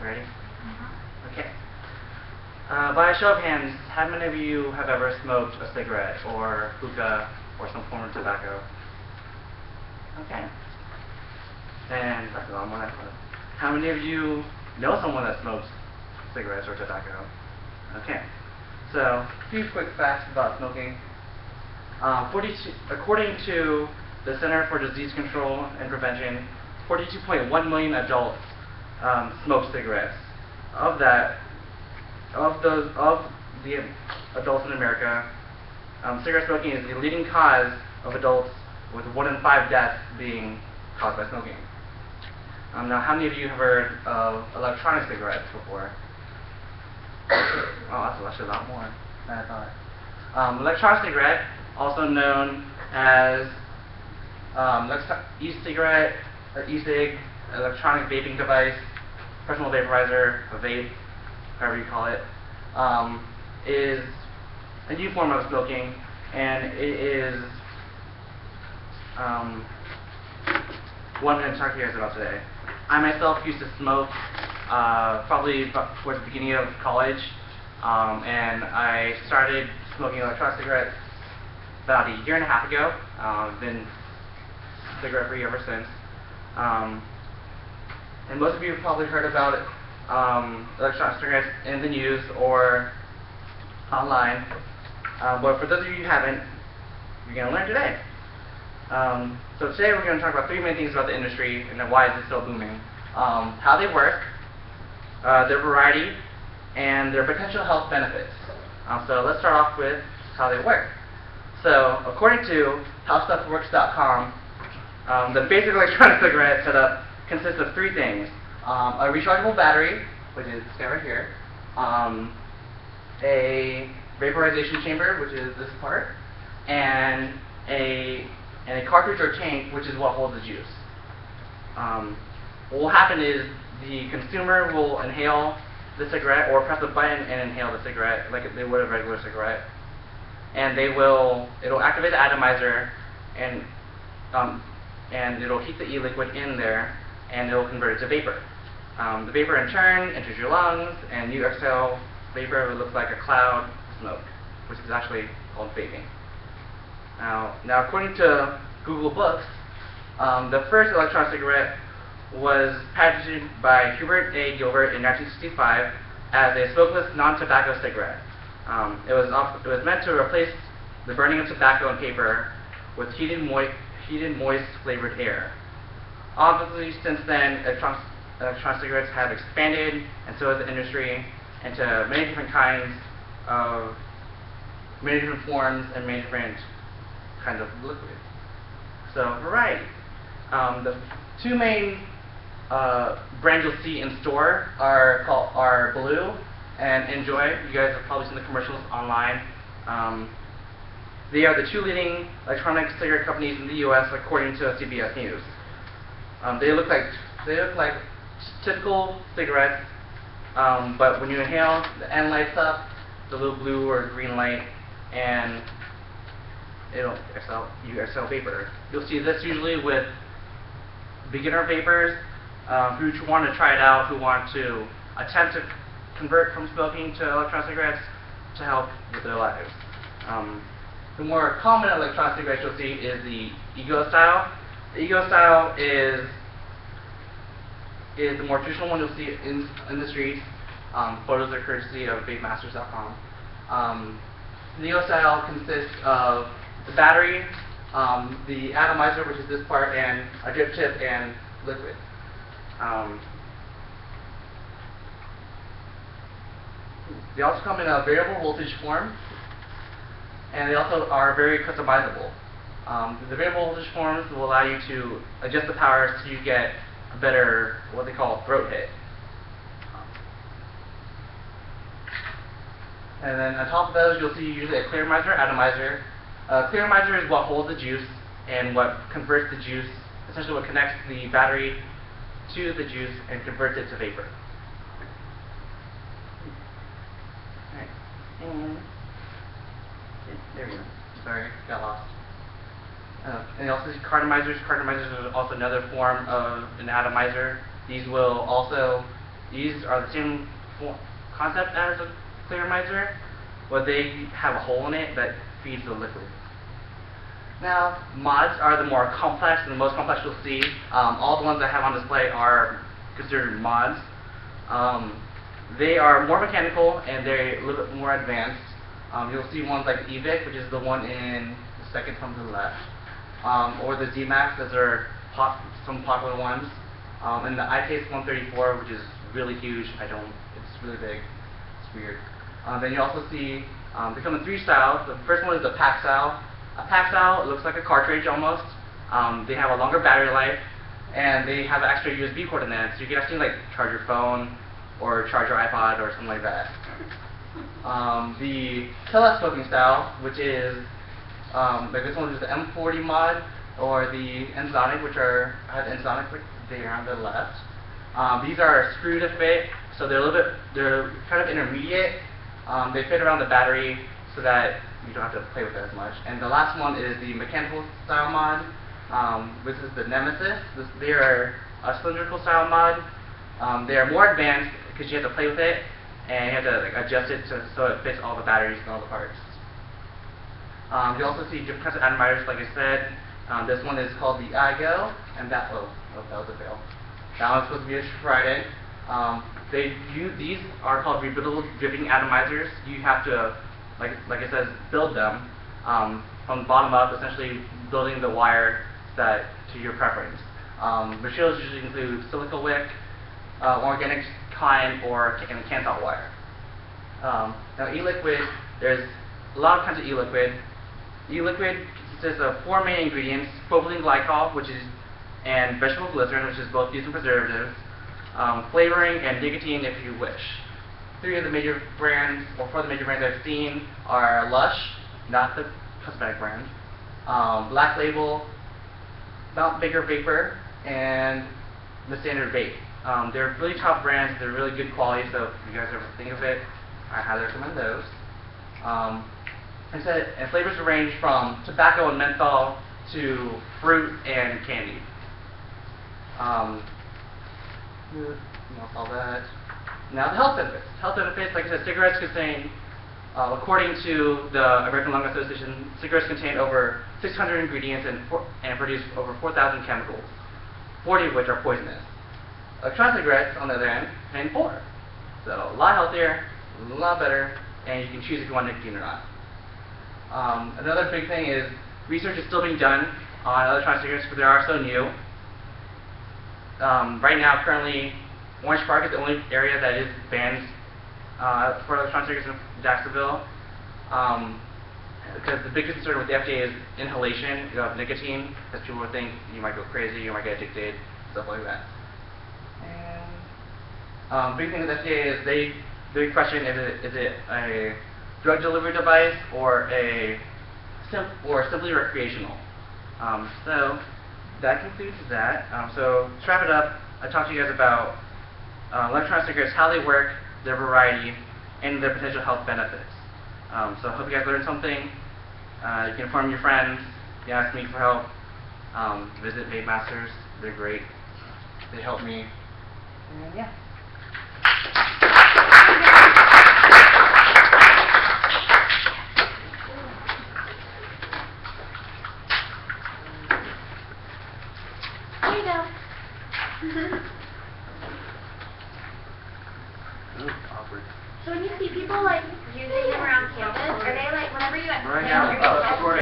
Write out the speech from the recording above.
Ready? Okay. By a show of hands, how many of you have ever smoked a cigarette or hookah or some form of tobacco? Okay. And that's a lot more. How many of you know someone that smokes cigarettes or tobacco? Okay. So, a few quick facts about smoking. According to the Center for Disease Control and Prevention, 42.1 million adults smoke cigarettes. Of the adults in America, cigarette smoking is the leading cause of adults, with 1 in 5 deaths being caused by smoking. Now, how many of you have heard of electronic cigarettes before? Oh, that's actually a lot more than I thought. Electronic cigarette, also known as e-cigarette, e-cig, electronic vaping device, personal vaporizer, a vape, however you call it, is a new form of smoking, and it is what I'm going to talk to you guys about today. I myself used to smoke probably towards the beginning of college, and I started smoking electronic cigarettes about a year and a half ago. I've been cigarette free ever since. And most of you have probably heard about it, electronic cigarettes in the news or online. But for those of you who haven't, you're going to learn today. So today we're going to talk about 3 main things about the industry and then why is it still booming. How they work, their variety, and their potential health benefits. So let's start off with how they work. So according to howstuffworks.com, the basic electronic cigarette setup consists of 3 things. A rechargeable battery, which is right here, a vaporization chamber, which is this part, and a cartridge or tank, which is what holds the juice. What will happen is the consumer will inhale the cigarette or press a button and inhale the cigarette like they would a regular cigarette, and it'll activate the atomizer, and it'll heat the e-liquid in there, and it'll convert it to vapor. The vapor in turn enters your lungs, and you exhale vapor that looks like a cloud of smoke, which is actually called vaping. Now according to Google Books, the first electronic cigarette was patented by Hubert A. Gilbert in 1965 as a smokeless non-tobacco cigarette. It was meant to replace the burning of tobacco and paper with heated, moist flavored air. Obviously, since then, electronic cigarettes have expanded, and so has the industry, into many different kinds of, many different forms, and many different kinds of liquids. So, variety. The 2 main brands you'll see in store are Blue and Enjoy. You guys have probably seen the commercials online. They are the 2 leading electronic cigarette companies in the U.S. according to CBS News. They look like typical cigarettes, but when you inhale, the end lights up, the little blue or green light, and you exhale vapor. You'll see this usually with beginner vapors who want to try it out, who want to attempt to convert from smoking to electronic cigarettes to help with their lives. The more common electronic cigarettes you'll see is the Ego style. The Ego style is the more traditional one you'll see in the streets. Photos are courtesy of BaitMasters.com. The Ego style consists of the battery, the atomizer, which is this part, and a drip tip and liquid. They also come in a variable voltage form, and they also are very customizable. The variable voltage forms will allow you to adjust the power so you get a better, what they call, throat hit. And then on top of those, you'll see usually a clear miser, atomizer. Clear miser is what holds the juice and what converts the juice, essentially what connects the battery to the juice and converts it to vapor. Alright. And there we go. Sorry, got lost. And you also see cartomizers. Cartomizers are also another form of an atomizer. These will also These are the same concept as a clear miser, but they have a hole in it that feeds the liquid. Now, mods are the more complex and the most complex you'll see. All the ones I have on display are considered mods. They are more mechanical and they're a little bit more advanced. You'll see ones like the EVIC, which is the one in the second from the left, or the ZMAX, those are some popular ones, and the ITACE 134, which is really huge. It's really big. It's weird. Then you also see they come in 3 styles. The first one is the pack style. A pack style looks like a cartridge almost. They have a longer battery life, and they have an extra USB port in there, so you can actually like charge your phone or charge your iPod or something like that. The telescoping style, which is like this one is the M40 mod, or the Ensonic, which are Ensonic there on the left. These are screw to fit, so they're kind of intermediate. They fit around the battery so that you don't have to play with it as much. And the last one is the mechanical style mod. This is the Nemesis. They are a cylindrical style mod. They are more advanced because you have to play with it and you have to like, adjust it so it fits all the batteries and all the parts. You also see different kinds of atomizers, like I said. This one is called the IGO, and that was a fail. That one's supposed to be a Friday. These are called rebuildable dripping atomizers. You have to, like I said, build them from the bottom up, essentially building the wire to your preference. Materials usually include silica wick, organic kind, or Kanthal wire. Now e-liquid, there's a lot of kinds of e-liquid. E-liquid consists of 4 main ingredients: propylene glycol, and vegetable glycerin, which is both used in preservatives, flavoring, and nicotine if you wish. 4 of the major brands I've seen are Lush, not the cosmetic brand, Black Label, Mount Baker Vapor, and the Standard Vape. They're really top brands. They're really good quality, so if you guys ever think of it, I highly recommend those. And flavors range from tobacco and menthol to fruit and candy. All that. Now the health benefits. Health benefits, like I said, cigarettes contain, according to the American Lung Association, cigarettes contain over 600 ingredients and produce over 4,000 chemicals, 40 of which are poisonous. Electronic cigarettes, on the other hand, contain 4. So a lot healthier, a lot better, and you can choose if you want nicotine or not. Another big thing is research is still being done on electronic cigarettes, but they are so new. Right now, currently, Orange Park is the only area that is banned for electronic cigarettes in Jacksonville. Because the big concern with the FDA is inhalation of nicotine, because people would think you might go crazy, you might get addicted, stuff like that. And big thing with the FDA is they question is it a drug delivery device or simply recreational. So that concludes that. So to wrap it up, I talked to you guys about electronic cigarettes, how they work, their variety, and their potential health benefits. So I hope you guys learned something. You can inform your friends. You can ask me for help. Visit Vape Masters. They're great. They help me. And yeah. There you go. Awkward. So when you see people like using them around campus, are they like whenever you Right now,